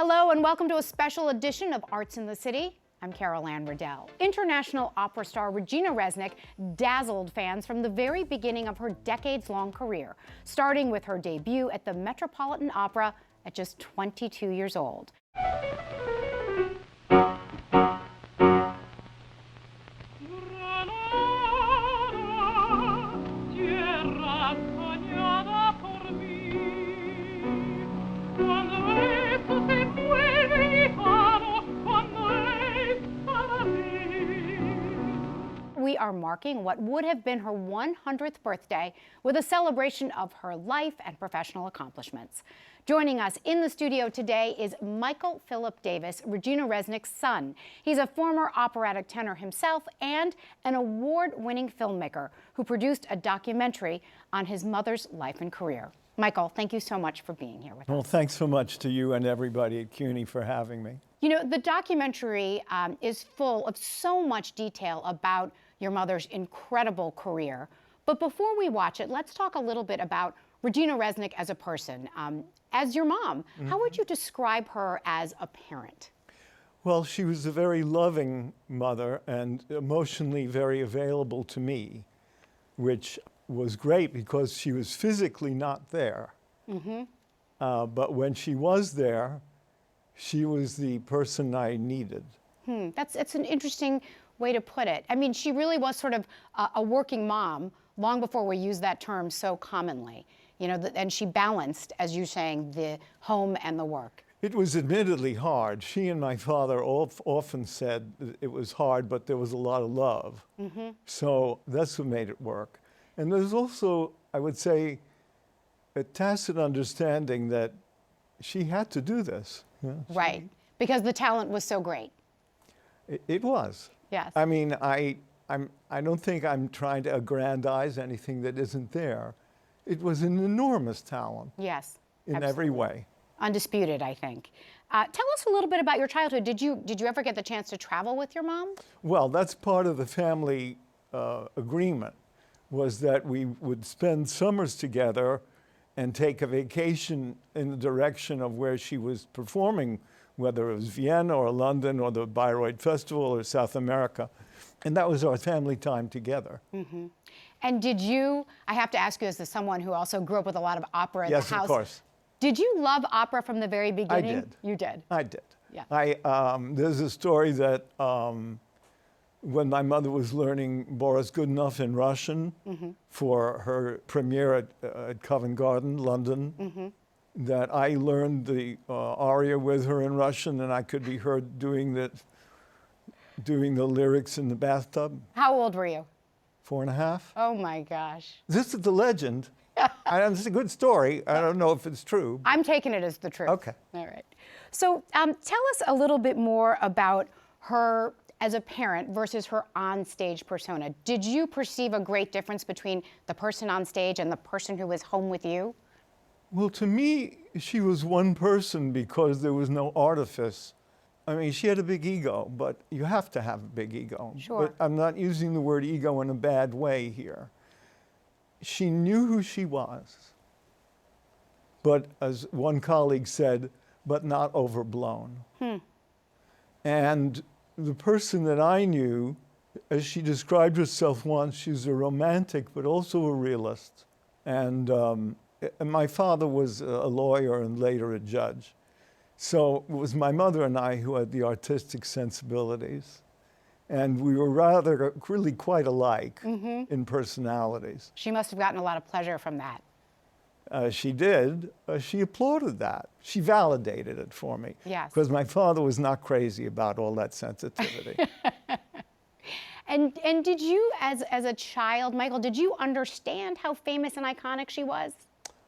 Hello and welcome to a special edition of Arts in the City. I'm Anne Riddell. International opera star Regina Resnik dazzled fans from the very beginning of her decades-long career, starting with her debut at the Metropolitan Opera at just 22 years old. We are marking what would have been her 100th birthday with a celebration of her life and professional accomplishments. Joining us in the studio today is Michael Philip Davis, Regina Resnik's son. He's a former operatic tenor himself and an award-winning filmmaker who produced a documentary on his mother's life and career. Michael, thank you so much for being here with us. Well, thanks so much to you and everybody at CUNY for having me. You know, the documentary is full of so much detail about your mother's incredible career. But before we watch it, let's talk a little bit about Regina Resnik as a person. As your mom, how would you describe her as a parent? Well, she was a very loving mother and emotionally very available to me, which was great because she was physically not there. But when she was there, she was the person I needed. It's an interesting way to put it. I mean, she really was sort of a working mom long before we use that term so commonly. You know, and she balanced, as you're saying, the home and the work. It was admittedly hard. She and my father often said it was hard, but there was a lot of love. So that's what made it work. And there's also, I would say, a tacit understanding that she had to do this. Right, because the talent was so great. It was. Yes. I mean, I don't think I'm trying to aggrandize anything that isn't there. It was an enormous talent. Yes. In every way. Undisputed, I think. Tell us a little bit about your childhood. Did you ever get the chance to travel with your mom? Well, that's part of the family agreement, was that we would spend summers together and take a vacation in the direction of where she was performing, whether it was Vienna or London or the Bayreuth Festival or South America. And that was our family time together. And did you, I have to ask you as someone who also grew up with a lot of opera in the house. Yes, of course. Did you love opera from the very beginning? I did. You did? I did. Yeah. There's a story that when my mother was learning Boris Godunov in Russian for her premiere at Covent Garden, London, that I learned the aria with her in Russian, and I could be heard doing the lyrics in the bathtub. How old were you? 4.5. Oh my gosh. This is the legend. It's a good story. I don't know if it's true. I'm taking it as the truth. Okay. All right. So tell us a little bit more about her as a parent versus her on-stage persona. Did you perceive a great difference between the person on stage and the person who was home with you? Well, to me, she was one person because there was no artifice. I mean, she had a big ego, but you have to have a big ego. Sure. But I'm not using the word ego in a bad way here. She knew who she was, but as one colleague said, but not overblown. And the person that I knew, as she described herself once, she was a romantic, but also a realist. And my father was a lawyer and later a judge. So it was my mother and I who had the artistic sensibilities. And we were really quite alike in personalities. She must have gotten a lot of pleasure from that. She did. She applauded that. She validated it for me. Yes. Because my father was not crazy about all that sensitivity. And did you, as a child, Michael, did you understand how famous and iconic she was?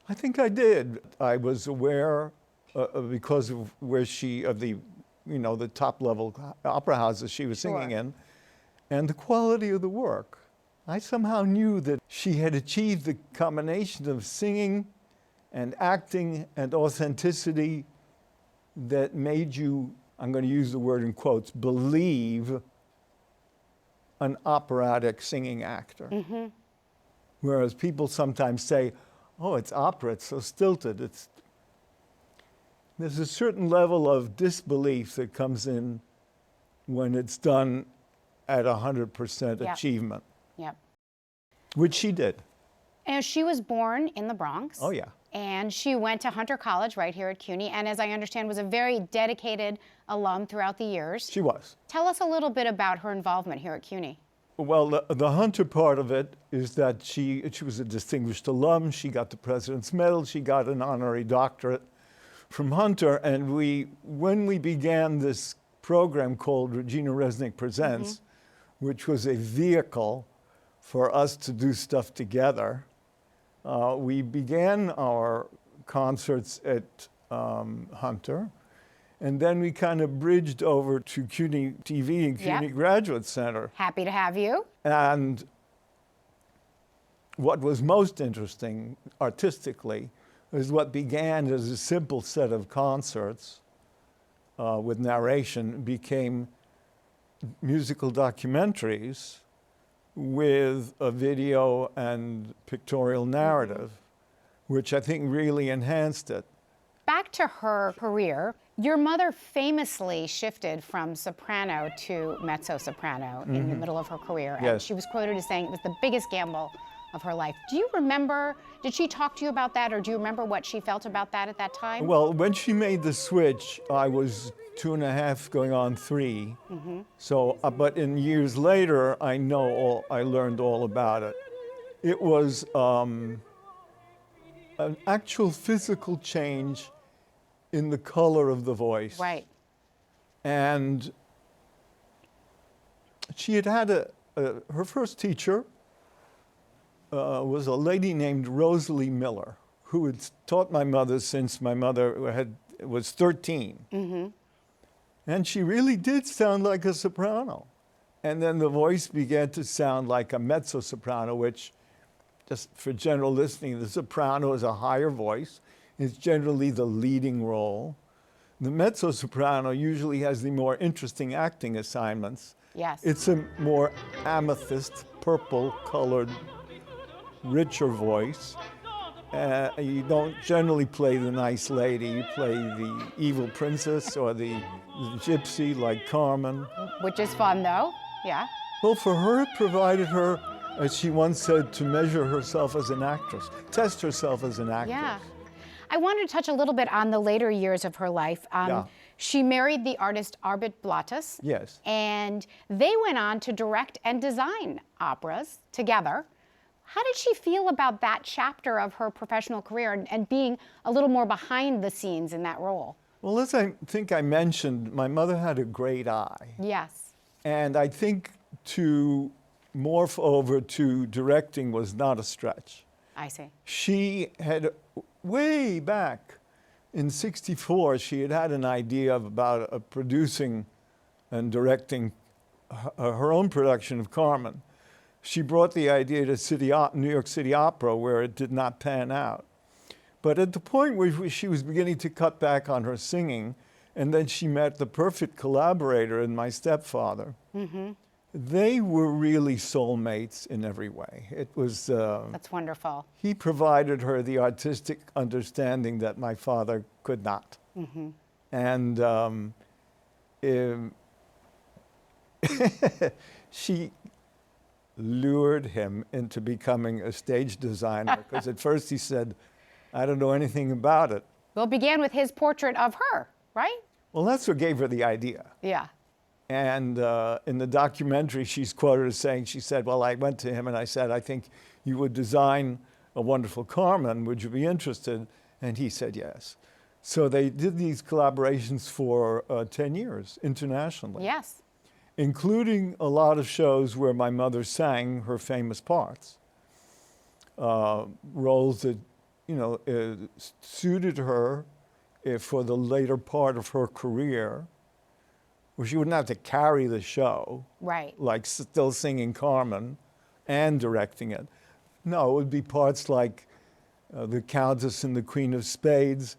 I think I did. I was aware because of where the top level opera houses she was singing in, and the quality of the work. I somehow knew that she had achieved the combination of singing and acting and authenticity that made you, I'm going to use the word in quotes, believe an operatic singing actor. Whereas people sometimes say, oh, it's opera, it's so stilted. there's a certain level of disbelief that comes in when it's done at 100% Yep. achievement, Yep. which she did. And she was born in the Bronx. Oh, yeah. And she went to Hunter College right here at CUNY, and as I understand, was a very dedicated alum throughout the years. She was. Tell us a little bit about her involvement here at CUNY. Well, the Hunter part of it is that she was a distinguished alum. She got the President's Medal. She got an honorary doctorate from Hunter. And when we began this program called Regina Resnik Presents, which was a vehicle for us to do stuff together, we began our concerts at Hunter. And then we kind of bridged over to CUNY TV and CUNY Yep. Graduate Center. Happy to have you. And what was most interesting artistically is what began as a simple set of concerts with narration became musical documentaries with a video and pictorial narrative, which I think really enhanced it. Back to her career, your mother famously shifted from soprano to mezzo-soprano in the middle of her career. And Yes. she was quoted as saying it was the biggest gamble of her life. Do you remember, did she talk to you about that, or do you remember what she felt about that at that time? Well, when she made the switch, I was 2.5 going on 3. So, but in years later, I learned all about it. It was an actual physical change in the color of the voice. Right. And she had her first teacher was a lady named Rosalie Miller, who had taught my mother since my mother was 13. And she really did sound like a soprano. And then the voice began to sound like a mezzo-soprano, which, just for general listening, the soprano is a higher voice. It's generally the leading role. The mezzo-soprano usually has the more interesting acting assignments. Yes. It's a more amethyst, purple-colored, richer voice. You don't generally play the nice lady. You play the evil princess or the gypsy like Carmen. Which is fun, though. Yeah. Well, for her, it provided her, as she once said, to measure herself as an actress, test herself as an actress. Yeah. I wanted to touch a little bit on the later years of her life. Yeah. She married the artist Arbit Blatas. Yes. And they went on to direct and design operas together. How did she feel about that chapter of her professional career and being a little more behind the scenes in that role? Well, as I think I mentioned, my mother had a great eye. Yes. And I think to morph over to directing was not a stretch. I see. She had, way back in '64, she had an idea about producing and directing her own production of Carmen. She brought the idea to New York City Opera, where it did not pan out. But at the point where she was beginning to cut back on her singing, and then she met the perfect collaborator in my stepfather, they were really soulmates in every way. It was... That's wonderful. He provided her the artistic understanding that my father could not. And she lured him into becoming a stage designer, because at first he said, I don't know anything about it. Well, it began with his portrait of her, right? Well, that's what gave her the idea. Yeah. And in the documentary, she's quoted as saying, she said, well, I went to him and I said, I think you would design a wonderful Carmen. Would you be interested? And he said yes. So they did these collaborations for 10 years internationally. Yes. Including a lot of shows where my mother sang her famous parts. Roles that, suited her for the later part of her career, where she wouldn't have to carry the show. Right. Like still singing Carmen and directing it. No, it would be parts like the Countess and the Queen of Spades,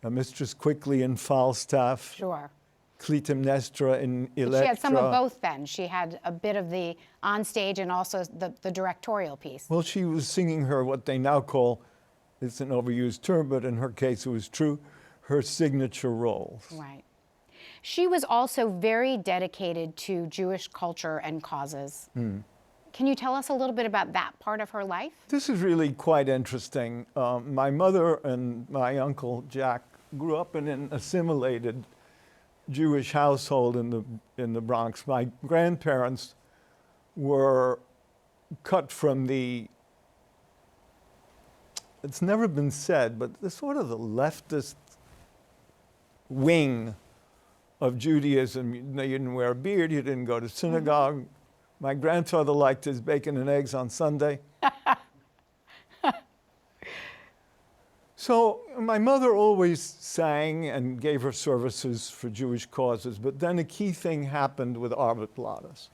Mistress Quickly in Falstaff. Sure. Clytemnestra in Electra. She had some of both then. She had a bit of the onstage and also the directorial piece. Well, she was singing her, what they now call, it's an overused term, but in her case it was true, her signature roles. Right. She was also very dedicated to Jewish culture and causes. Can you tell us a little bit about that part of her life? This is really quite interesting. My mother and my uncle Jack grew up in an assimilated Jewish household in the Bronx. My grandparents were cut from it's never been said, but the sort of the leftist wing of Judaism. You didn't wear a beard, you didn't go to synagogue. My grandfather liked his bacon and eggs on Sunday. So my mother always sang and gave her services for Jewish causes, but then a key thing happened with Arbit Bladas.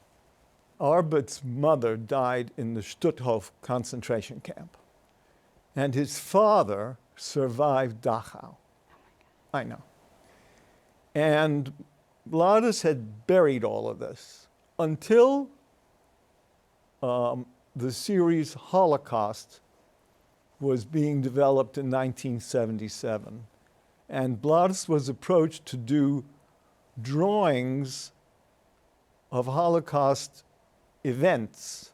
Arbit's mother died in the Stutthof concentration camp, and his father survived Dachau. I know. And Bladas had buried all of this until the series Holocaust was being developed in 1977. And Bladas was approached to do drawings of Holocaust events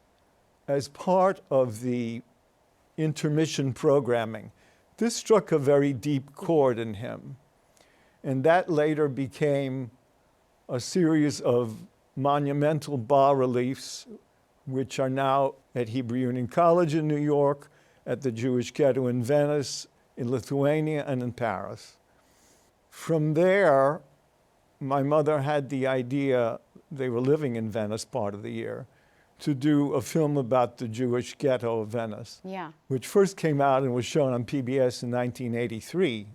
as part of the intermission programming. This struck a very deep chord in him. And that later became a series of monumental bas-reliefs, which are now at Hebrew Union College in New York, at the Jewish Ghetto in Venice, in Lithuania, and in Paris. From there, my mother had the idea, they were living in Venice part of the year, to do a film about the Jewish ghetto of Venice, which first came out and was shown on PBS in 1983.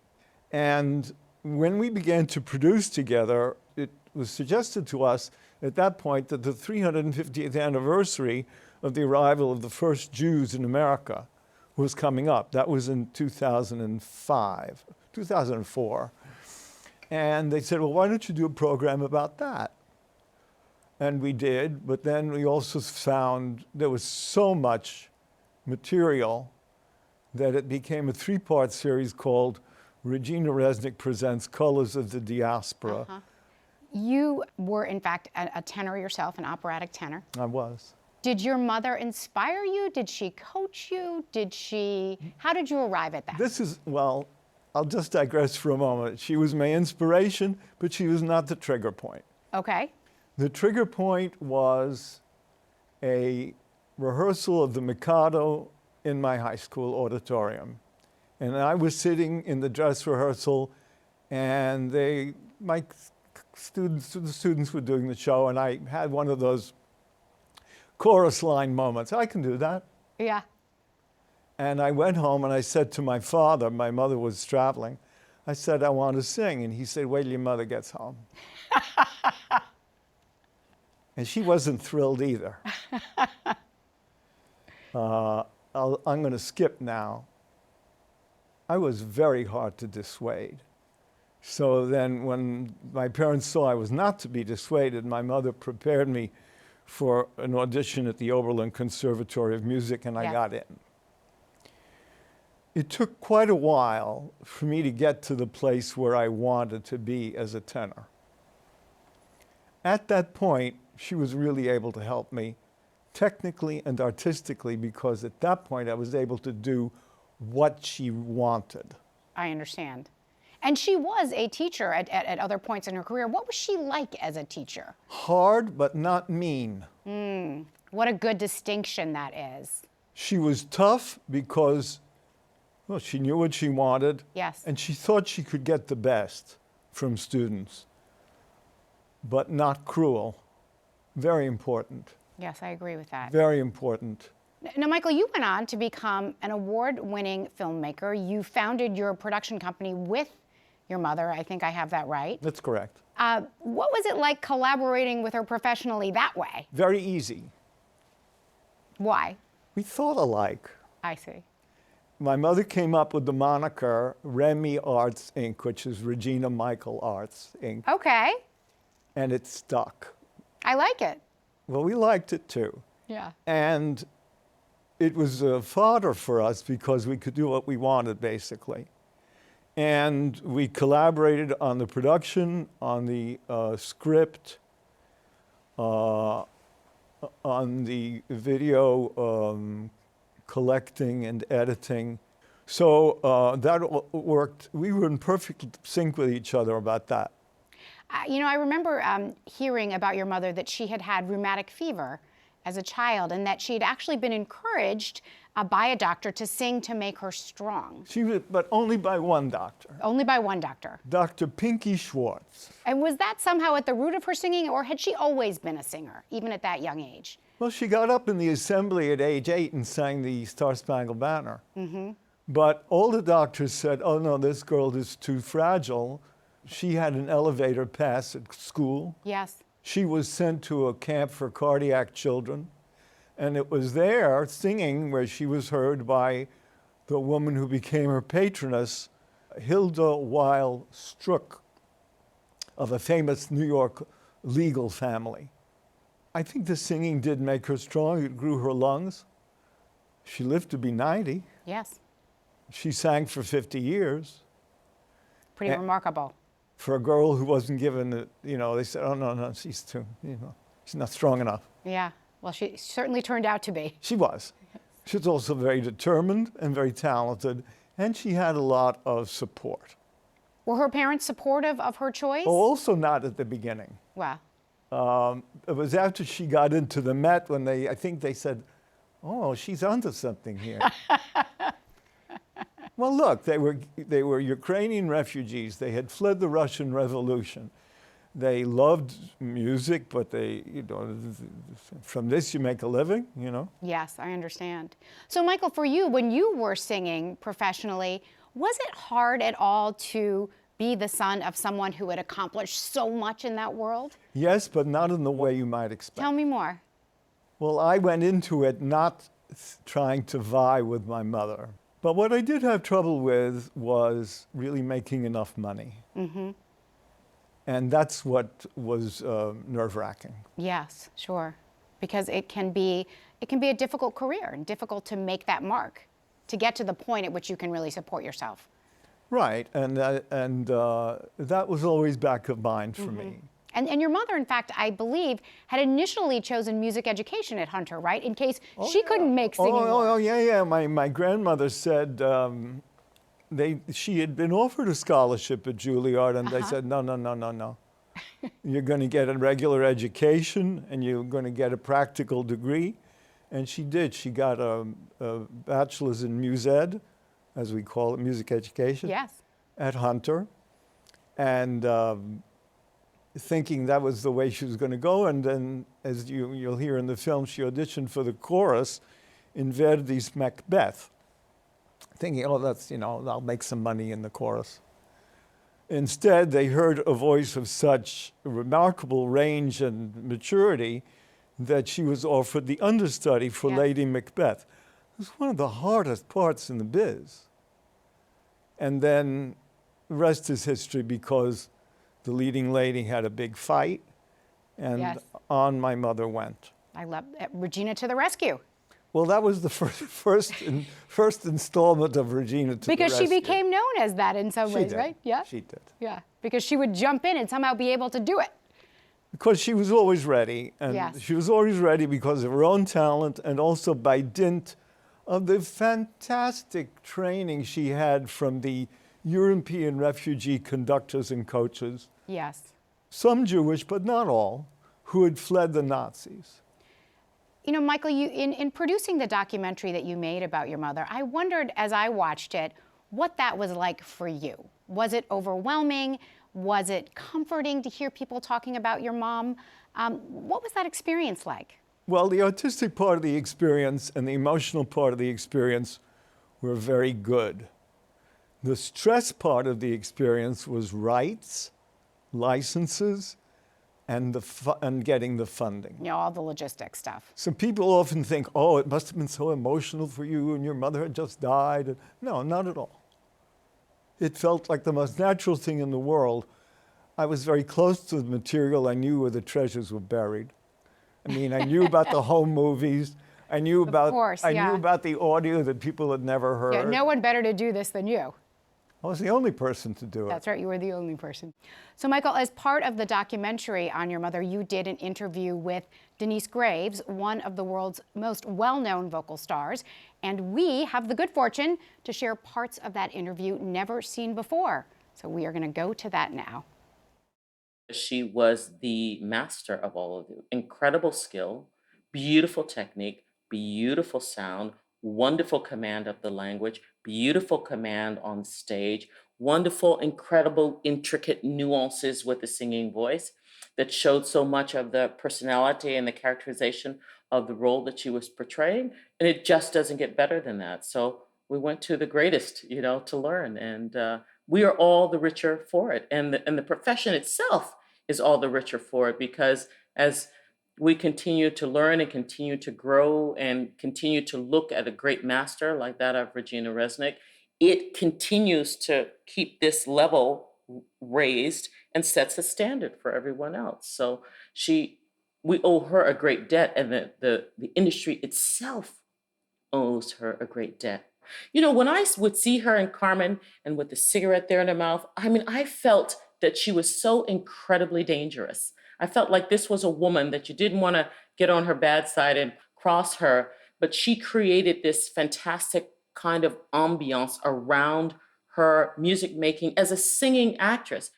And when we began to produce together, it was suggested to us at that point that the 350th anniversary of the arrival of the first Jews in America was coming up. That was in 2004. And they said, well, why don't you do a program about that? And we did, but then we also found there was so much material that it became a 3-part series called Regina Resnik Presents Colors of the Diaspora. You were, in fact, a tenor yourself, an operatic tenor. I was. Did your mother inspire you? Did she coach you? How did you arrive at that? Well, I'll just digress for a moment. She was my inspiration, but she was not the trigger point. Okay. The trigger point was a rehearsal of the Mikado in my high school auditorium. And I was sitting in the dress rehearsal, and the students were doing the show, and I had one of those chorus line moments. I can do that. Yeah. And I went home and I said to my father, my mother was traveling, I said, I want to sing. And he said, wait till your mother gets home. And she wasn't thrilled either. I'm going to skip now. I was very hard to dissuade. So then when my parents saw I was not to be dissuaded, my mother prepared me for an audition at the Oberlin Conservatory of Music, and I got in. It took quite a while for me to get to the place where I wanted to be as a tenor. At that point, she was really able to help me technically and artistically, because at that point I was able to do what she wanted. I understand. And she was a teacher at other points in her career. What was she like as a teacher? Hard, but not mean. What a good distinction that is. She was tough because, well, she knew what she wanted. Yes. And she thought she could get the best from students, but not cruel. Very important. Yes, I agree with that. Very important. Now, Michael, you went on to become an award-winning filmmaker. You founded your production company with your mother. I think I have that right. That's correct. What was it like collaborating with her professionally that way? Very easy. Why? We thought alike. I see. My mother came up with the moniker Remi Arts Inc., which is Regina Michael Arts Inc. Okay. And it stuck. I like it. Well, we liked it too. Yeah. And it was a fodder for us because we could do what we wanted, basically. And we collaborated on the production, on the script, on the video collecting and editing. So that worked. We were in perfect sync with each other about that. You know, I remember hearing about your mother that she had had rheumatic fever as a child and that she had actually been encouraged by a doctor to sing to make her strong. She was, but only by one doctor. Only by one doctor. Dr. Pinky Schwartz. And was that somehow at the root of her singing, or had she always been a singer, even at that young age? Well, she got up in the assembly at age 8 and sang the Star-Spangled Banner. But all the doctors said, oh no, this girl is too fragile. She had an elevator pass at school. Yes. She was sent to a camp for cardiac children. And it was there, singing, where she was heard by the woman who became her patroness, Hilda Weil Struck, of a famous New York legal family. I think the singing did make her strong. It grew her lungs. She lived to be 90. Yes. She sang for 50 years. Pretty remarkable. For a girl who wasn't given it, you know, they said, oh, no, she's too, you know, she's not strong enough. Yeah. Well, she certainly turned out to be. She was. She was also very determined and very talented, and she had a lot of support. Were her parents supportive of her choice? Oh, also not at the beginning. Wow. It was after she got into the Met when I think they said, oh, she's onto something here. Well, look, they were Ukrainian refugees. They had fled the Russian Revolution. They loved music, but they, you know, from this you make a living, you know? Yes, I understand. So, Michael, for you, when you were singing professionally, was it hard at all to be the son of someone who had accomplished so much in that world? Yes, but not in the way you might expect. Tell me more. Well, I went into it not trying to vie with my mother. But what I did have trouble with was really making enough money. And that's what was nerve-wracking. Yes, sure. Because it can be a difficult career and difficult to make that mark, to get to the point at which you can really support yourself. Right, and that was always back of mind for me. And your mother, in fact, I believe, had initially chosen music education at Hunter, right? In case she couldn't make singing work. Oh, yeah. My grandmother said she had been offered a scholarship at Juilliard, and they said, no. You're going to get a regular education, and you're going to get a practical degree. And she did. She got a bachelor's in mus ed, as we call it, music education, at Hunter. And thinking that was the way she was going to go. And then, as you'll hear in the film, she auditioned for the chorus in Verdi's Macbeth, thinking, oh, that's, you know, I'll make some money in the chorus. Instead, they heard a voice of such remarkable range and maturity that she was offered the understudy for Lady Macbeth. It was one of the hardest parts in the biz. And then the rest is history, because the leading lady had a big fight, and on my mother went. I love Regina to the rescue. Well, that was the first installment of Regina to the rescue. Because she became known as that in some ways, right? Yeah. She did. Yeah, because she would jump in and somehow be able to do it. Because she was always ready, and she was always ready because of her own talent, and also by dint of the fantastic training she had from the European refugee conductors and coaches. Yes. Some Jewish, but not all, who had fled the Nazis. You know, Michael, in producing the documentary that you made about your mother, I wondered as I watched it what that was like for you. Was it overwhelming? Was it comforting to hear people talking about your mom? What was that experience like? Well, the artistic part of the experience and the emotional part of the experience were very good. The stress part of the experience was rights, licenses, and getting the funding. You know, all the logistics stuff. So people often think, oh, it must have been so emotional for you and your mother had just died. No, not at all. It felt like the most natural thing in the world. I was very close to the material. I knew where the treasures were buried. I mean, I knew about the home movies. I knew about, I knew about the audio that people had never heard. Yeah, no one better to do this than you. I was the only person to do it. That's right, you were the only person. So Michael, as part of the documentary on your mother, you did an interview with Denise Graves, one of the world's most well-known vocal stars, and we have the good fortune to share parts of that interview never seen before. So we are going to go to that now. She was the master of all of it. Incredible skill, beautiful technique, beautiful sound, wonderful command of the language, beautiful command on stage, wonderful, incredible, intricate nuances with the singing voice that showed so much of the personality and the characterization of the role that she was portraying. And it just doesn't get better than that. So we went to the greatest, to learn. And we are all the richer for it. And the profession itself is all the richer for it, because as we continue to learn and continue to grow and continue to look at a great master like that of Regina Resnik, it continues to keep this level raised and sets a standard for everyone else. So we owe her a great debt, and the industry itself owes her a great debt. When I would see her in Carmen and with the cigarette there in her mouth, I felt that she was so incredibly dangerous. I felt like this was a woman that you didn't want to get on her bad side and cross her, but she created this fantastic kind of ambiance around her music making as a singing actress.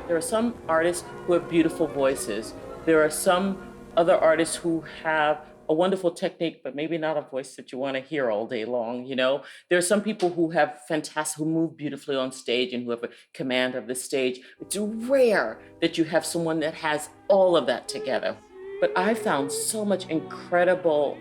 There are some artists who have beautiful voices. There are some other artists who have a wonderful technique, but maybe not a voice that you want to hear all day long, There are some people who have who move beautifully on stage and who have a command of the stage. It's rare that you have someone that has all of that together. But I found so much incredible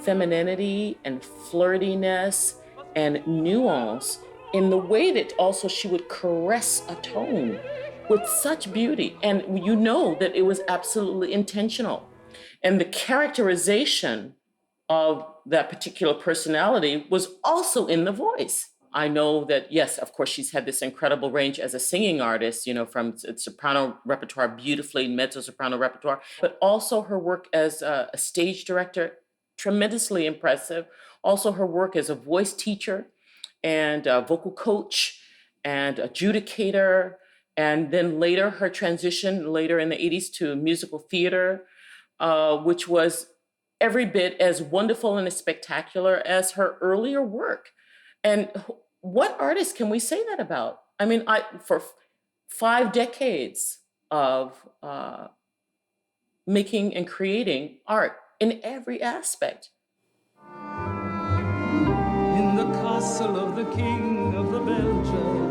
femininity and flirtiness and nuance in the way that also she would caress a tone with such beauty. And that it was absolutely intentional. And the characterization of that particular personality was also in the voice. I know that, yes, of course, she's had this incredible range as a singing artist, from soprano repertoire, beautifully mezzo-soprano repertoire, but also her work as a stage director, tremendously impressive. Also her work as a voice teacher and a vocal coach and adjudicator. And then later, her transition later in the 80s to musical theater, which was every bit as wonderful and as spectacular as her earlier work. And what artist can we say that about? For 5 decades of making and creating art in every aspect. In the castle of the king of the Belgians,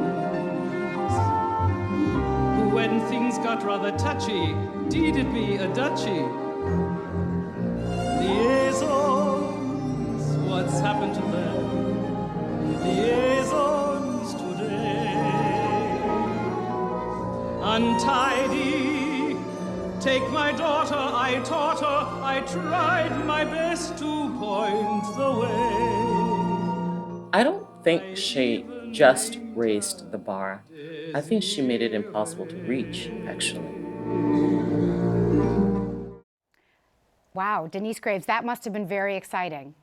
when things got rather touchy, deeded me a duchy. Liaisons, what's happened to them? Liaisons today. Untidy, take my daughter, I taught her, I tried my best to point the way. I don't think she just raised the bar. I think she made it impossible to reach, actually. Wow, Denise Graves, that must have been very exciting.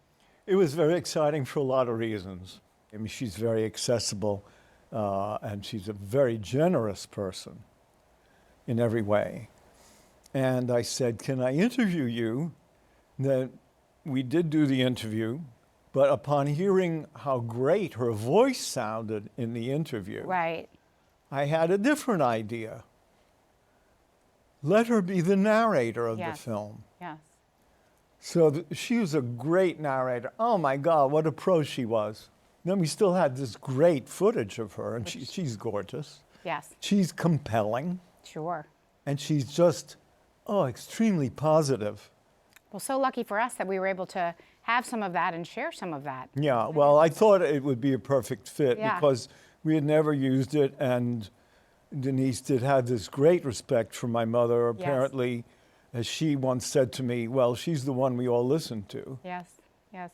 It was very exciting for a lot of reasons. She's very accessible, and she's a very generous person in every way. And I said, can I interview you? Then we did do the interview, but upon hearing how great her voice sounded in the interview, right, I had a different idea. Let her be the narrator of the film. Yes. So she was a great narrator. Oh my God, what a pro she was. Then we still had this great footage of her, and she's gorgeous. Yes. She's compelling. Sure. And she's just, extremely positive. Well, so lucky for us that we were able to have some of that and share some of that. Yeah, well, I thought it would be a perfect fit because we had never used it, and Denise did have this great respect for my mother, apparently, as she once said to me, well, she's the one we all listen to. Yes, yes.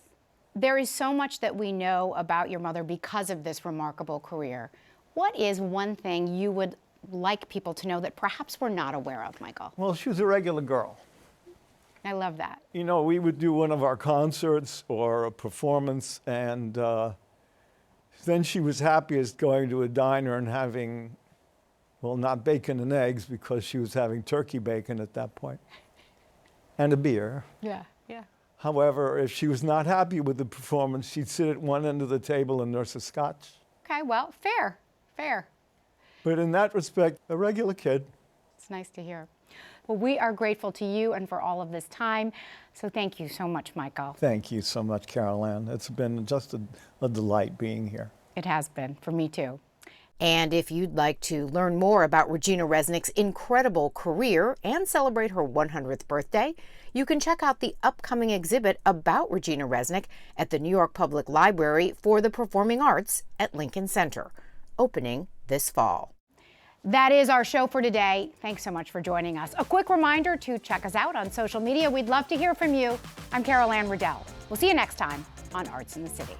There is so much that we know about your mother because of this remarkable career. What is one thing you would like people to know that perhaps we're not aware of, Michael? Well, she was a regular girl. I love that. You know, we would do one of our concerts or a performance, and then she was happiest going to a diner and having, well, not bacon and eggs, because she was having turkey bacon at that point, and a beer. Yeah, yeah. However, if she was not happy with the performance, she'd sit at one end of the table and nurse a scotch. Okay, well, fair, fair. But in that respect, a regular kid. It's nice to hear. Well, we are grateful to you and for all of this time. So thank you so much, Michael. Thank you so much, Carol Ann. It's been just a delight being here. It has been, for me too. And if you'd like to learn more about Regina Resnik's incredible career and celebrate her 100th birthday, you can check out the upcoming exhibit about Regina Resnik at the New York Public Library for the Performing Arts at Lincoln Center, opening this fall. That is our show for today. Thanks so much for joining us. A quick reminder to check us out on social media. We'd love to hear from you. I'm Carol Anne Riddell. We'll see you next time on Arts in the City.